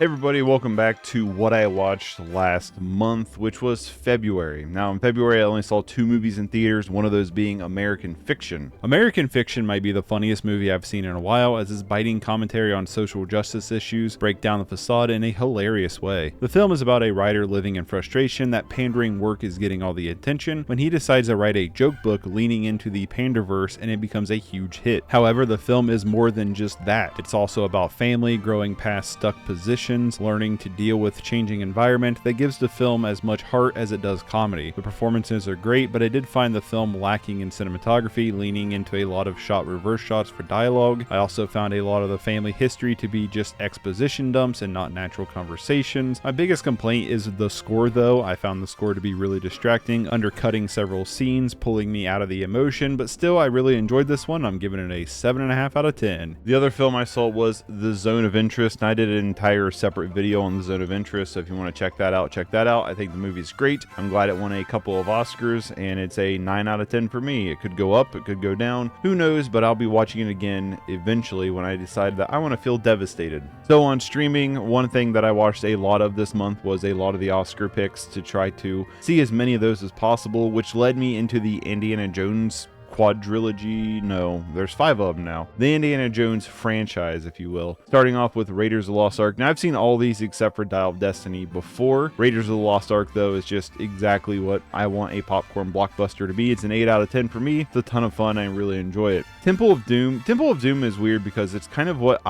Hey everybody, welcome back to what I watched last month, which was February. Now in February I only saw 2 movies in theaters, one of those being American Fiction. American Fiction might be the funniest movie I've seen in a while, as its biting commentary on social justice issues break down the facade in a hilarious way. The film is about a writer living in frustration that pandering work is getting all the attention when he decides to write a joke book leaning into the panderverse, and it becomes a huge hit. However, the film is more than just that. It's also about family, growing past stuck positions, learning to deal with changing environment that gives the film as much heart as it does comedy. The performances are great, but I did find the film lacking in cinematography, leaning into a lot of shot reverse shots for dialogue. I also found a lot of the family history to be just exposition dumps and not natural conversations. My biggest complaint is the score though. I found the score to be really distracting, undercutting several scenes, pulling me out of the emotion, but still I really enjoyed this one. I'm giving it a 7.5 out of 10. The other film I saw was The Zone of Interest, and I did an entire separate video on The Zone of Interest, so if you want to check that out, check that out. I think the movie's great. I'm glad it won a couple of Oscars, and it's a 9 out of 10 for me. It could go up, it could go down, who knows, but I'll be watching it again eventually when I decide that I want to feel devastated. So on streaming, one thing that I watched a lot of this month was a lot of the Oscar picks to try to see as many of those as possible, which led me into the Indiana Jones quadrilogy. No, there's 5 of them now. The Indiana Jones franchise, if you will. Starting off with Raiders of the Lost Ark. Now, I've seen all these except for Dial of Destiny before. Raiders of the Lost Ark, though, is just exactly what I want a popcorn blockbuster to be. It's an 8 out of 10 for me. It's a ton of fun. I really enjoy it. Temple of Doom is weird because it's kind of what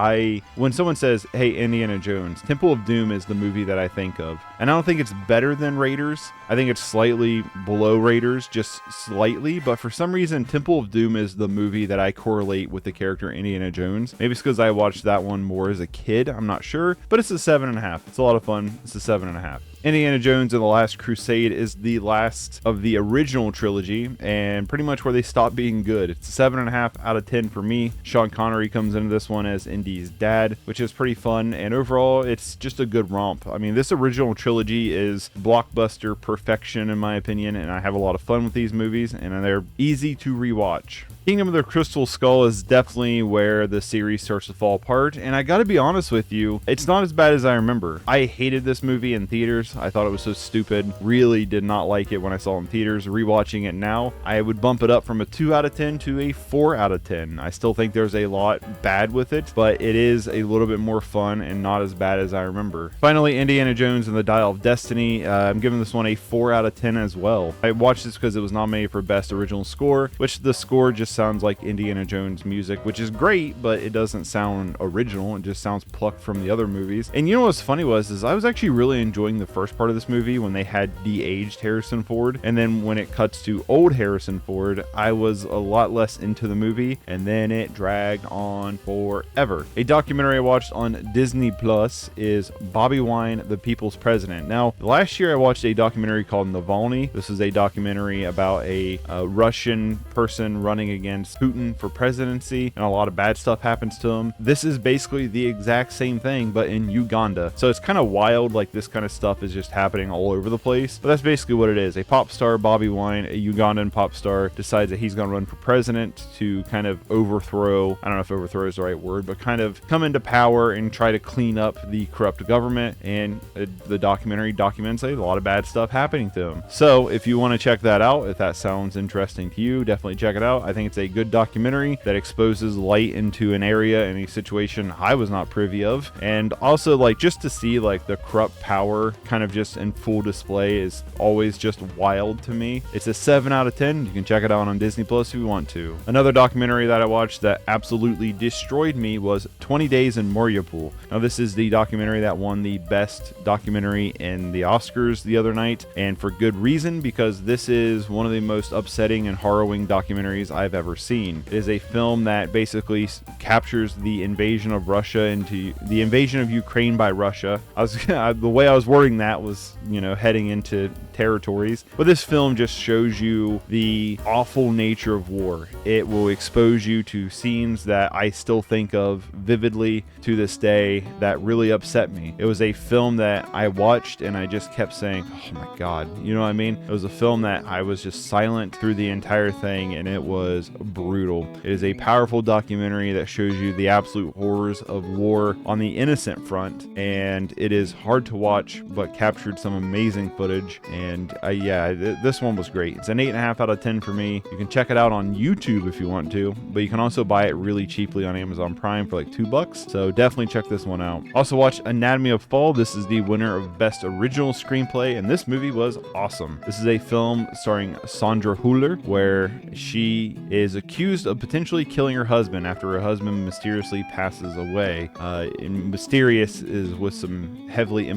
when someone says, hey, Indiana Jones, Temple of Doom is the movie that I think of. And I don't think it's better than Raiders. I think it's slightly below Raiders, just slightly, but for some reason, Temple of Doom is the movie that I correlate with the character Indiana Jones. Maybe it's because I watched that one more as a kid, I'm not sure, but it's a 7.5. It's a lot of fun. It's a 7.5. Indiana Jones and the Last Crusade is the last of the original trilogy, and pretty much where they stopped being good. It's a 7.5 out of 10 for me. Sean Connery comes into this one as Indy's dad, which is pretty fun, and overall, it's just a good romp. I mean, this original trilogy is blockbuster perfection in my opinion, and I have a lot of fun with these movies, and they're easy to rewatch. Kingdom of the Crystal Skull is definitely where the series starts to fall apart, and I gotta be honest with you, it's not as bad as I remember. I hated this movie in theaters. I thought it was so stupid. Really did not like it when I saw it in theaters. Rewatching it now, I would bump it up from a 2 out of 10 to a 4 out of 10. I still think there's a lot bad with it, but it is a little bit more fun and not as bad as I remember. Finally, Indiana Jones and the Dial of Destiny. I'm giving this one a 4 out of 10 as well. I watched this because it was nominated for Best Original Score, which the score just sounds like Indiana Jones music, which is great, but it doesn't sound original. It just sounds plucked from the other movies. And you know what's funny is I was actually really enjoying the first part of this movie when they had de-aged Harrison Ford, and then when it cuts to old Harrison Ford, I was a lot less into the movie, and then it dragged on forever. A documentary I watched on Disney Plus is Bobi Wine, the People's President. Now, last year I watched a documentary called Navalny. This is a documentary about a Russian person running against Putin for presidency, and a lot of bad stuff happens to him. This is basically the exact same thing, but in Uganda. So it's kind of wild, like this kind of stuff is just happening all over the place. But that's basically what it is. A pop star, Bobi Wine, a Ugandan pop star, decides that he's going to run for president to kind of overthrow, I don't know if overthrow is the right word, but kind of come into power and try to clean up the corrupt government. And the documentary documents a lot of bad stuff happening to him. So if you want to check that out, if that sounds interesting to you, definitely check it out. I think it's a good documentary that exposes light into an area and a situation I was not privy of, and also like just to see like the corrupt power kind of just in full display is always just wild to me. It's a 7 out of 10. You can check it out on Disney Plus if you want to. Another documentary that I watched that absolutely destroyed me was 20 Days in Mariupol. Now this is the documentary that won the best documentary in the Oscars the other night, and for good reason, because this is one of the most upsetting and harrowing documentaries I've ever seen. It is a film that basically captures the invasion of Russia into the invasion of Ukraine by Russia. The way I was wording that was, heading into territories. But this film just shows you the awful nature of war. It will expose you to scenes that I still think of vividly to this day that really upset me. It was a film that I watched and I just kept saying, oh my God, you know what I mean? It was a film that I was just silent through the entire thing, and it was brutal. It is a powerful documentary that shows you the absolute horrors of war on the innocent front, and it is hard to watch, but captured some amazing footage. And yeah, this one was great. It's an 8.5 out of 10 for me. You can check it out on YouTube if you want to, but you can also buy it really cheaply on Amazon Prime for like $2. So definitely check this one out. Also watch Anatomy of Fall. This is the winner of Best Original Screenplay, and this movie was awesome. This is a film starring Sandra Hüller, where she is accused of potentially killing her husband after her husband mysteriously passes away. And mysterious is with some heavy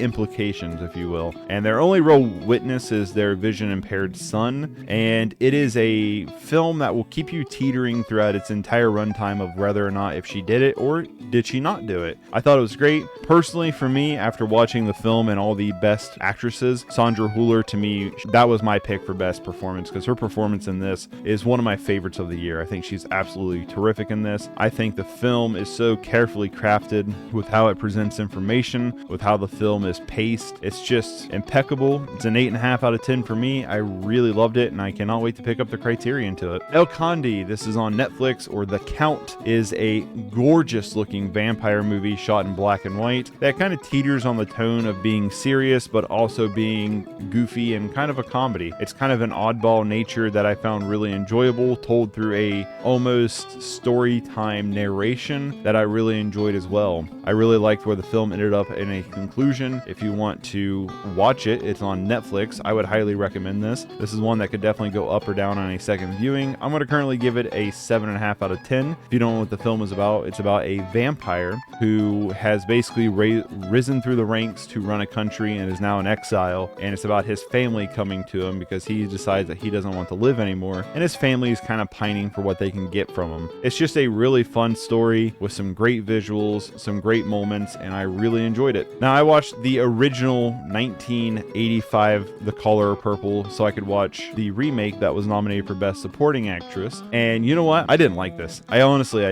implications, if you will. And their only real witness is their vision impaired son. And it is a film that will keep you teetering throughout its entire runtime of whether or not if she did it or did she not do it. I thought it was great. Personally, for me, after watching the film and all the best actresses, Sandra Hüller, to me, that was my pick for best performance, because her performance in this is one of my favorites of the year. I think she's absolutely terrific in this. I think the film is so carefully crafted with how it presents information, with how the film is paced. It's just impeccable. It's an 8.5 out of 10 for me. I really loved it, and I cannot wait to pick up the Criterion to it. El Conde, this is on Netflix, or The Count, is a gorgeous looking vampire movie shot in black and white that kind of teeters on the tone of being serious but also being goofy and kind of a comedy. It's kind of an oddball nature that I found really enjoyable, told through a almost story time narration that I really enjoyed as well. I really liked where the film ended up in a conclusion. If you want to watch it, it's on Netflix. I would highly recommend this. This is one that could definitely go up or down on a second viewing. I'm going to currently give it a 7.5 out of 10. If you don't know what the film is about, it's about a vampire who has basically risen through the ranks to run a country and is now in exile, and it's about his family coming to him because he decides that he doesn't want to live anymore, and his family is kind of pining for what they can get from him. It's just a really fun story with some great visuals, some great moments, and I really enjoyed it. Now, I watched the original 1985 The Color of Purple so I could watch the remake that was nominated for Best Supporting Actress, and you know what? I didn't like this. I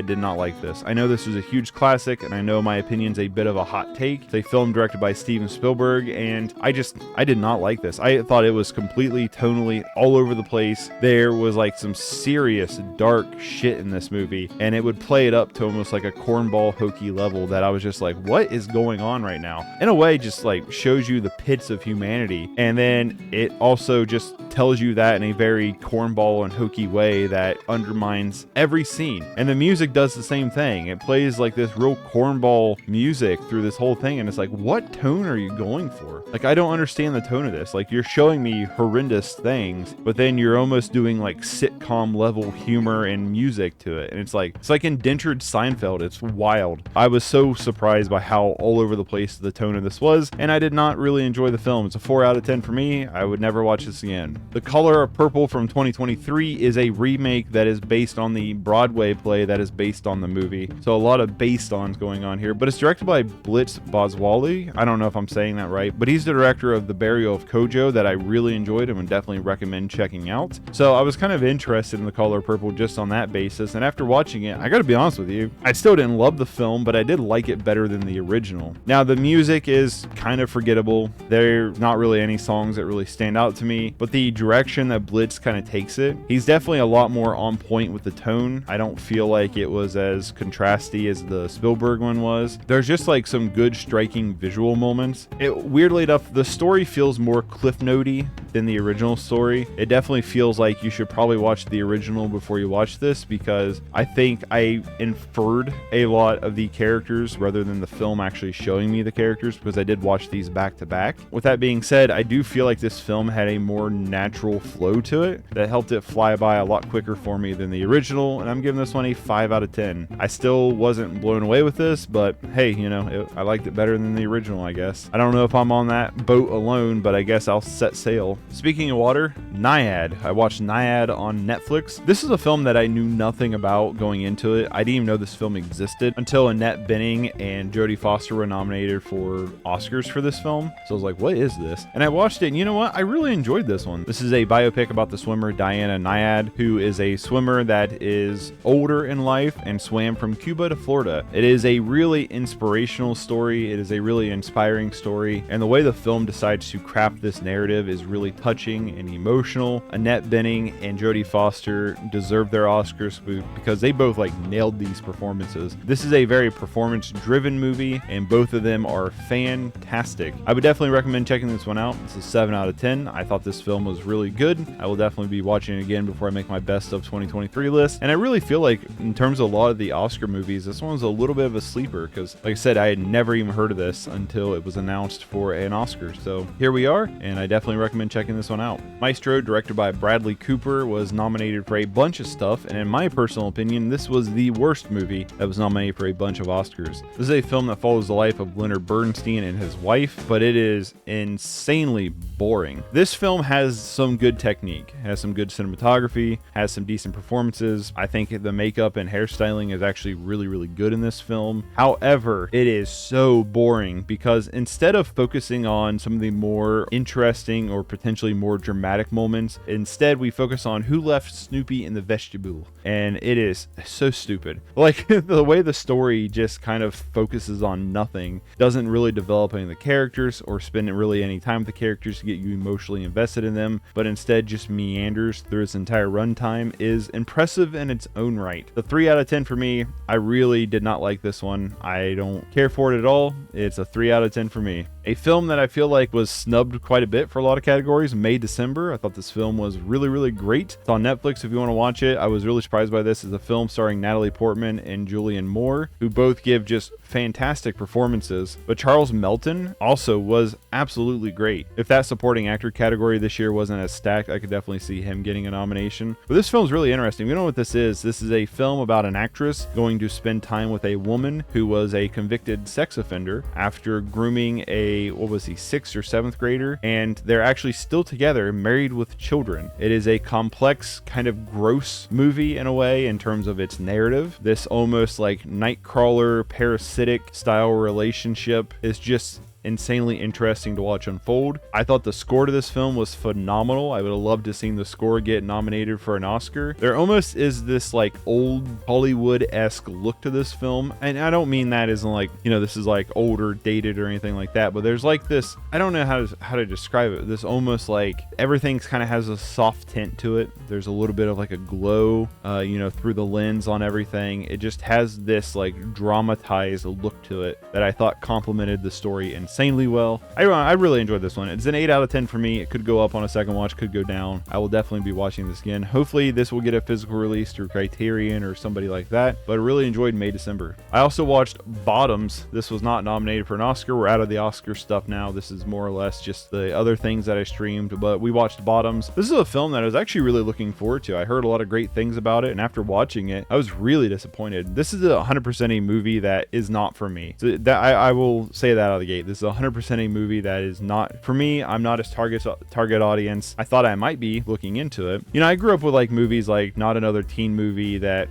did not like this. I know this was a huge classic, and I know my opinion's a bit of a hot take. It's a film directed by Steven Spielberg, and I did not like this. I thought it was completely tonally all over the place. There was like some serious dark shit in this movie, and it would play it up to almost like a cornball hokey level that I was just like, what is going on right now? In a way, just like shows you the pits of humanity, and then it also just tells you that in a very cornball and hokey way that undermines every scene. And the music does the same thing. It plays like this real cornball music through this whole thing, and it's like, what tone are you going for? Like, I don't understand the tone of this. Like, you're showing me horrendous things, but then you're almost doing like sitcom level humor and music to it, and it's like indentured Seinfeld. It's wild. I was so surprised by how all over the place the tone of this was, and I did not really enjoy the film. It's a 4 out of 10 for me. I would never watch this again. The Color of Purple from 2023 is a remake that is based on the Broadway play that is based on the movie. So a lot of based-ons going on here, but it's directed by Blitz Boswali. I don't know if I'm saying that right, but he's the director of The Burial of Kojo that I really enjoyed and would definitely recommend checking out. So I was kind of interested in The Color of Purple just on that basis, and after watching it, I gotta be honest with you, I still didn't love the film, but I did like it better than the original. Now, the music is kind of forgettable. There's not really any songs that really stand out to me, but the direction that Blitz kind of takes it, he's definitely a lot more on point with the tone. I don't feel like it was as contrasty as the Spielberg one was. There's just like some good striking visual moments. Weirdly enough, the story feels more Cliff Note-y than the original story. It definitely feels like you should probably watch the original before you watch this, because I think I inferred a lot of the characters rather than the film actually showing me the characters, because I did watch these back to back. With that being said, I do feel like this film had a more natural flow to it that helped it fly by a lot quicker for me than the original, and I'm giving this one a 5 out of 10. I still wasn't blown away with this, but hey, you know, I liked it better than the original, I guess. I don't know if I'm on that boat alone, but I guess I'll set sail. Speaking of water, Nyad. I watched Nyad on Netflix. This is a film that I knew nothing about going into it. I didn't even know this film existed until Annette Bening and Jodie Foster were nominated for Oscars for this film. So I was like, what is this? And I watched it, and you know what? I really enjoyed this one. This is a biopic about the swimmer Diana Nyad, who is a swimmer that is older in life and swam from Cuba to Florida. It is a really inspirational story. It is a really inspiring story, and the way the film decides to craft this narrative is really really touching and emotional. Annette Bening and Jodie Foster deserve their Oscars because they both like nailed these performances. This is a very performance-driven movie, and both of them are fantastic. I would definitely recommend checking this one out. It's a 7 out of 10. I thought this film was really good. I will definitely be watching it again before I make my best of 2023 list. And I really feel like in terms of a lot of the Oscar movies, this one's a little bit of a sleeper because, like I said, I had never even heard of this until it was announced for an Oscar. So here we are, and I definitely recommend checking this one out. Maestro, directed by Bradley Cooper, was nominated for a bunch of stuff, and in my personal opinion, this was the worst movie that was nominated for a bunch of Oscars. This is a film that follows the life of Leonard Bernstein and his wife, but it is insanely boring. This film has some good technique, has some good cinematography, has some decent performances. I think the makeup and hairstyling is actually really, really good in this film. However, it is so boring because instead of focusing on some of the more interesting or potentially more dramatic moments, instead we focus on who left Snoopy in the vestibule. And it is so stupid. Like the way the story just kind of focuses on nothing, doesn't really develop any of the characters or spend really any time with the characters to get you emotionally invested in them, but instead just meanders through its entire runtime, is impressive in its own right. The 3 out of 10 for me. I really did not like this one. I don't care for it at all. It's a 3 out of 10 for me. A film that I feel like was snubbed quite a bit for a lot of categories, May December. I thought this film was really, really great. It's on Netflix if you want to watch it. I was really surprised by this. It's a film starring Natalie Portman and Julianne Moore, who both give just fantastic performances. But Charles Melton also was absolutely great. If that supporting actor category this year wasn't as stacked, I could definitely see him getting a nomination. But this film's really interesting. You know what this is? This is a film about an actress going to spend time with a woman who was a convicted sex offender after grooming a, 6th or 7th grader, and they're actually still together, married with children. It is a complex, kind of gross movie in a way in terms of its narrative. This almost like Nightcrawler, parasitic style relationship is just insanely interesting to watch unfold. I thought the score to this film was phenomenal. I would have loved to have seen the score get nominated for an Oscar. There almost is this like old Hollywood-esque look to this film, and I don't mean that as in like, you know, this is like old or dated or anything like that, but there's like this, I don't know how to describe it, this almost like everything's kind of has a soft tint to it. There's a little bit of like a glow, through the lens on everything. It just has this like dramatized look to it that I thought complemented the story insanely well. I really enjoyed this one. It's an 8 out of 10 for me. It could go up on a second watch, could go down. I will definitely be watching this again. Hopefully this will get a physical release through Criterion or somebody like that, but I really enjoyed May December. I also watched Bottoms. This was not nominated for an Oscar. We're out of the Oscar stuff now. This is more or less just the other things that I streamed, but we watched Bottoms. This is a film that I was actually really looking forward to. I heard a lot of great things about it, and after watching it, I was really disappointed. This is 100% a movie that is not for me. So that I will say that out of the gate. This is 100% a movie that is not for me. I'm not his target audience. I thought I might be looking into it. You know, I grew up with like movies like Not Another Teen Movie that,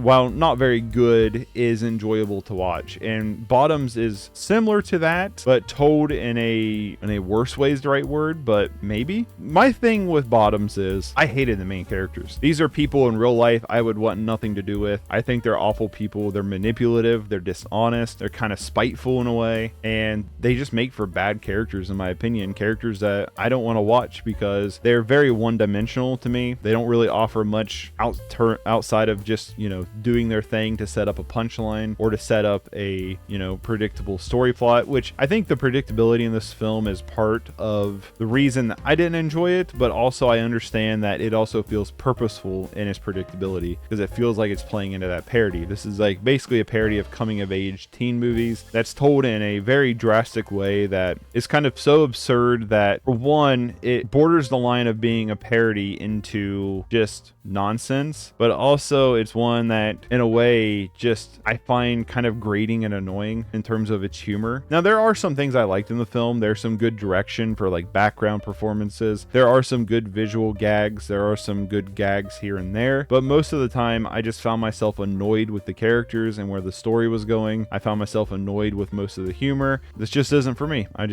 while not very good, is enjoyable to watch. And Bottoms is similar to that, but told in a worse way is the right word, but maybe. My thing with Bottoms is I hated the main characters. These are people in real life I would want nothing to do with. I think they're awful people. They're manipulative. They're dishonest. They're kind of spiteful in a way, and they just make for bad characters, in my opinion. Characters that I don't want to watch because they're very one-dimensional to me. They don't really offer much outside of just, doing their thing to set up a punchline or to set up a, predictable story plot, which I think the predictability in this film is part of the reason that I didn't enjoy it, but also I understand that it also feels purposeful in its predictability because it feels like it's playing into that parody. This is like basically a parody of coming-of-age teen movies that's told in a very drastic way that is kind of so absurd that, for one, it borders the line of being a parody into just nonsense, but also it's one that in a way just I find kind of grating and annoying in terms of its humor. Now there are some things I liked in the film. There's some good direction for like background performances. There are some good visual gags. There are some good gags here and there, but most of the time I just found myself annoyed with the characters and where the story was going. I found myself annoyed with most of the humor. This just just isn't for me. I'm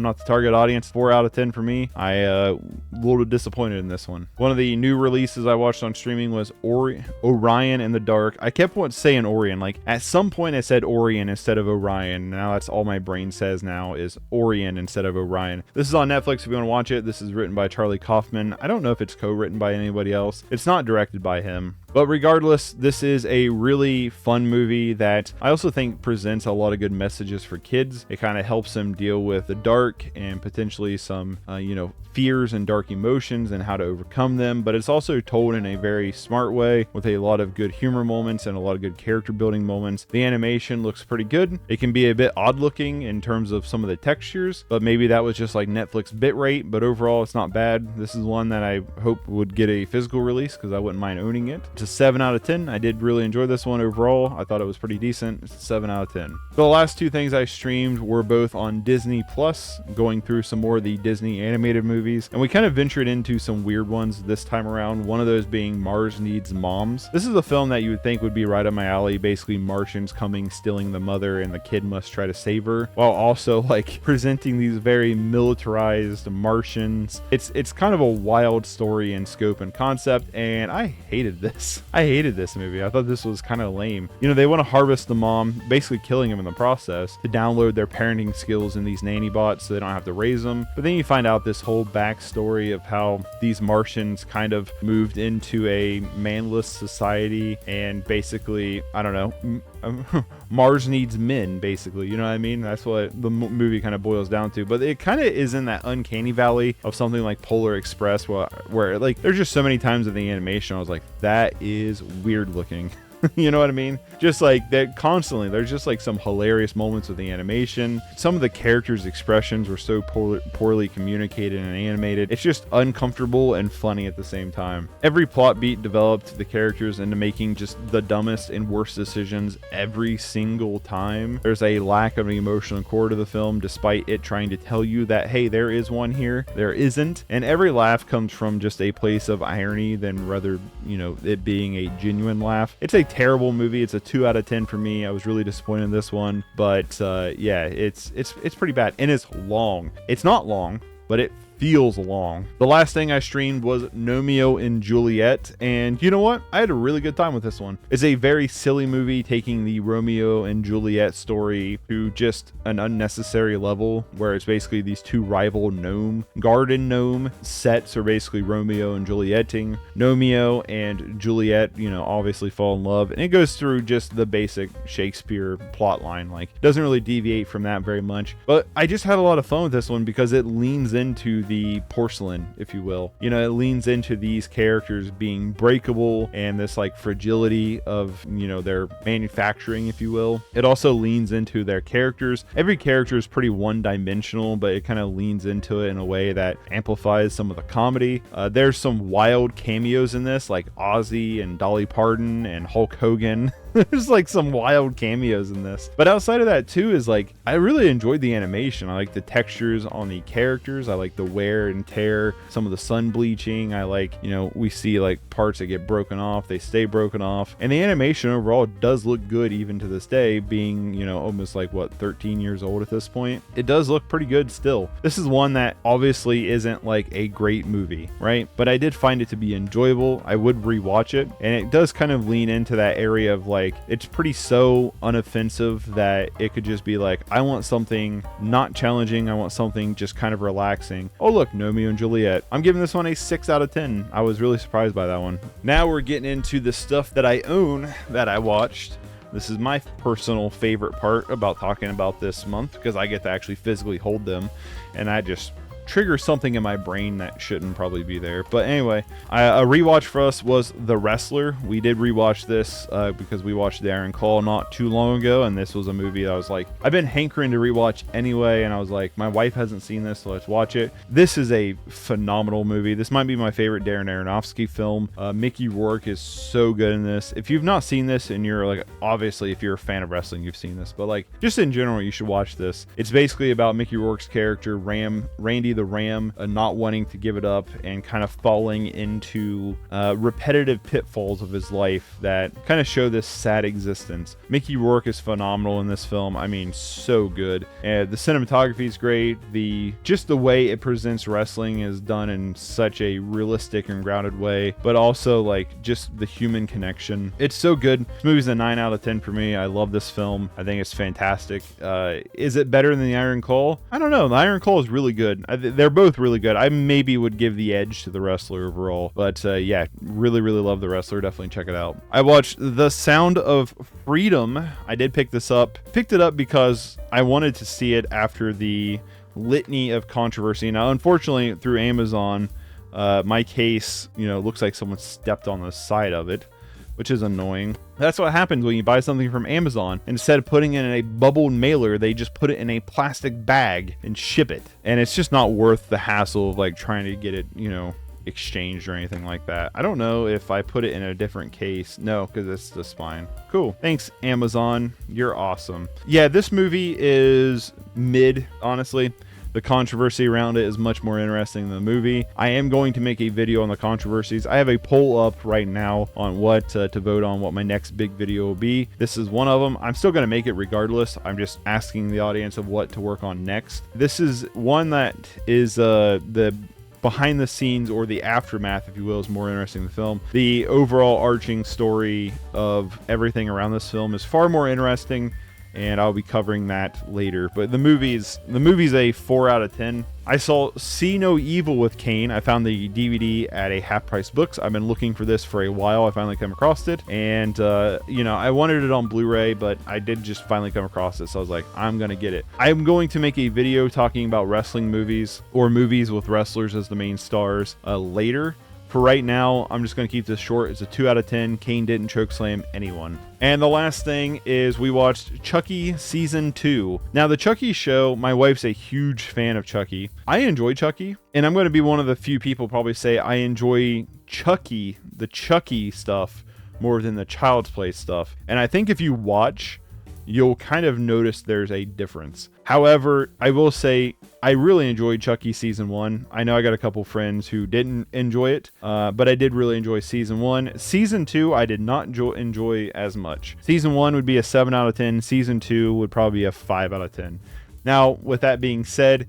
not the target audience. 4 out of 10 for me. A little disappointed in this one. One of the new releases I watched on streaming was Orion in the Dark. I kept saying Orion. Like at some point I said Orion instead of Orion. Now that's all my brain says now is Orion instead of Orion. This is on Netflix if you want to watch it. This is written by Charlie Kaufman. I don't know if it's co-written by anybody else. It's not directed by him. But regardless, this is a really fun movie that I also think presents a lot of good messages for kids. It kind of helps them deal with the dark and potentially some, fears and dark emotions and how to overcome them. But it's also told in a very smart way with a lot of good humor moments and a lot of good character building moments. The animation looks pretty good. It can be a bit odd looking in terms of some of the textures, but maybe that was just like Netflix bitrate. But overall, it's not bad. This is one that I hope would get a physical release because I wouldn't mind owning it. It's a 7 out of 10. I did really enjoy this one overall. I thought it was pretty decent. It's a 7 out of 10. The last two things I streamed were both on Disney Plus, going through some more of the Disney animated movies. And we kind of ventured into some weird ones this time around. One of those being Mars Needs Moms. This is a film that you would think would be right up my alley. Basically Martians coming, stealing the mother, and the kid must try to save her, while also like presenting these very militarized Martians. It's kind of a wild story in scope and concept, and I hated this. I hated this movie. I thought this was kind of lame. They want to harvest the mom, basically killing him in the process, to download their parenting skills in these nanny bots so they don't have to raise them. But then you find out this whole backstory of how these Martians kind of moved into a manless society and basically, I don't know, Mars needs men, basically. You know what I mean? That's what the movie kind of boils down to. But it kind of is in that uncanny valley of something like Polar Express, where like there's just so many times in the animation I was like, that is weird looking. You know what I mean? Just like that constantly. There's just like some hilarious moments with the animation. Some of the characters' expressions were so poorly communicated and animated. It's just uncomfortable and funny at the same time. Every plot beat developed the characters into making just the dumbest and worst decisions every single time. There's a lack of an emotional core to the film, despite it trying to tell you that, hey, there is one here. There isn't. And every laugh comes from just a place of irony than rather, it being a genuine laugh. It's a terrible movie. It's a 2 out of 10 for me. I was really disappointed in this one, but yeah, it's pretty bad, and it's long. It's not long, but it feels long. The last thing I streamed was Gnomeo and Juliet, and you know what? I had a really good time with this one. It's a very silly movie taking the Romeo and Juliet story to just an unnecessary level, where it's basically these two rival garden gnome sets are basically Romeo and Julieting. Gnomeo and Juliet, obviously fall in love, and it goes through just the basic Shakespeare plot line. Like, doesn't really deviate from that very much, but I just had a lot of fun with this one because it leans into the porcelain, if you will. It leans into these characters being breakable and this like fragility of, their manufacturing, if you will. It also leans into their characters. Every character is pretty one-dimensional, but it kind of leans into it in a way that amplifies some of the comedy. There's some wild cameos in this, like Ozzy and Dolly Parton and Hulk Hogan. There's like some wild cameos in this. But outside of that too is like, I really enjoyed the animation. I like the textures on the characters. I like the wear and tear, some of the sun bleaching. I like, we see like parts that get broken off, they stay broken off. And the animation overall does look good even to this day, being, almost like 13 years old at this point. It does look pretty good still. This is one that obviously isn't like a great movie, right? But I did find it to be enjoyable. I would rewatch it. And it does kind of lean into that area of like, it's pretty so unoffensive that it could just be like, I want something not challenging. I want something just kind of relaxing. Oh look, Gnomeo and Juliet. I'm giving this one a 6 out of 10. I was really surprised by that one. Now we're getting into the stuff that I own that I watched. This is my personal favorite part about talking about this month because I get to actually physically hold them, and I just trigger something in my brain that shouldn't probably be there. But anyway, a rewatch for us was The Wrestler. We did rewatch this because we watched Darren Call not too long ago, and this was a movie that I was like, I've been hankering to rewatch anyway, and I was like, my wife hasn't seen this, so let's watch it. This is a phenomenal movie. This might be my favorite Darren Aronofsky film. Mickey Rourke is so good in this. If you've not seen this, and you're like, obviously if you're a fan of wrestling, you've seen this, but like just in general, you should watch this. It's basically about Mickey Rourke's character, Randy the ram, not wanting to give it up and kind of falling into repetitive pitfalls of his life that kind of show this sad existence. Mickey Rourke is phenomenal in this film. I mean, so good. And the cinematography is great. Just the way it presents wrestling is done in such a realistic and grounded way, but also like just the human connection. It's so good. This movie's a 9 out of 10 for me. I love this film. I think it's fantastic. Is it better than The Iron Claw? I don't know. The Iron Claw is really good. They're both really good. I maybe would give the edge to The Wrestler overall, but yeah, really love The Wrestler. Definitely check it out. I watched The Sound of Freedom. I did pick this up. Picked it up because I wanted to see it after the litany of controversy. Now, unfortunately, through Amazon, my case, looks like someone stepped on the side of it, which is annoying. That's what happens when you buy something from Amazon. Instead of putting it in a bubbled mailer, they just put it in a plastic bag and ship it. And it's just not worth the hassle of like trying to get it, exchanged or anything like that. I don't know if I put it in a different case. No, because it's just fine. Cool. Thanks, Amazon. You're awesome. Yeah, this movie is mid, honestly. The controversy around it is much more interesting than the movie. I am going to make a video on the controversies. I have a poll up right now on what to vote on, what my next big video will be. This is one of them. I'm still going to make it regardless. I'm just asking the audience of what to work on next. This is one that is the behind the scenes, or the aftermath, if you will, is more interesting than the film. The overall arching story of everything around this film is far more interesting, and I'll be covering that later. But the movie's a 4 out of 10. I saw See No Evil with Kane. I found the DVD at a Half Price Books. I've been looking for this for a while. I finally come across it, and I wanted it on Blu-ray, but I did just finally come across it, so I was like, I'm gonna get it. I'm going to make a video talking about wrestling movies or movies with wrestlers as the main stars later. For right now, I'm just going to keep this short. It's a 2 out of 10. Kane didn't chokeslam anyone. And the last thing is we watched Chucky Season 2. Now, the Chucky show, my wife's a huge fan of Chucky. I enjoy Chucky, and I'm going to be one of the few people probably say I enjoy Chucky, the Chucky stuff, more than the Child's Play stuff. And I think if you watch, you'll kind of notice there's a difference. However, I will say I really enjoyed Chucky Season 1. I know I got a couple friends who didn't enjoy it, but I did really enjoy Season 1. Season 2, I did not enjoy as much. Season 1 would be a 7 out of 10. Season 2 would probably be a 5 out of 10. Now, with that being said,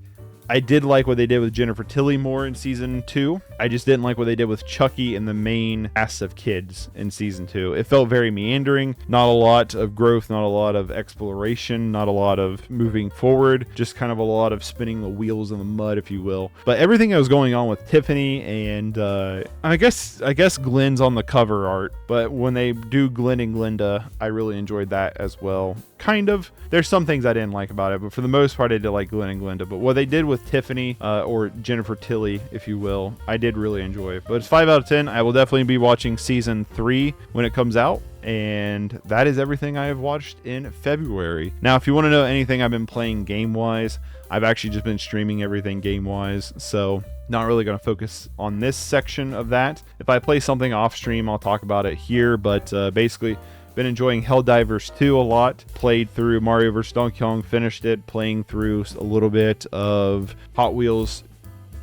I did like what they did with Jennifer Tilly more in Season 2. I just didn't like what they did with Chucky and the main cast of kids in Season 2. It felt very meandering. Not a lot of growth, not a lot of exploration, not a lot of moving forward. Just kind of a lot of spinning the wheels in the mud, if you will. But everything that was going on with Tiffany and I guess Glenn's on the cover art. But when they do Glenn and Glenda, I really enjoyed that as well. Kind of. There's some things I didn't like about it, but for the most part, I did like Glenn and Glenda. But what they did with Tiffany, or Jennifer Tilly, if you will, I did really enjoy. But it's 5 out of 10. I will definitely be watching Season 3 when it comes out. And that is everything I have watched in February. Now, if you want to know anything I've been playing game-wise, I've actually just been streaming everything game-wise. So not really going to focus on this section of that. If I play something off-stream, I'll talk about it here. But basically, been enjoying Helldivers 2 a lot. Played through Mario vs. Donkey Kong, finished it. Playing through a little bit of Hot Wheels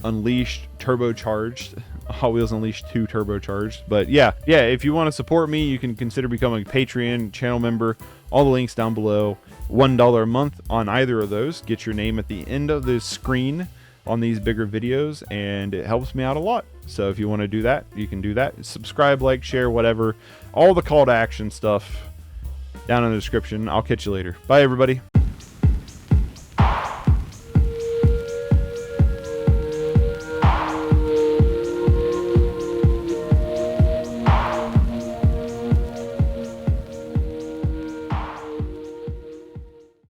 Unleashed Turbocharged. Hot Wheels Unleashed 2 Turbocharged. But yeah, if you want to support me, you can consider becoming a Patreon channel member. All the links down below. $1 a month on either of those. Get your name at the end of the screen on these bigger videos, and it helps me out a lot. So if you want to do that, you can do that. Subscribe, like, share, whatever. All the call to action stuff down in the description. I'll catch you later. Bye, everybody.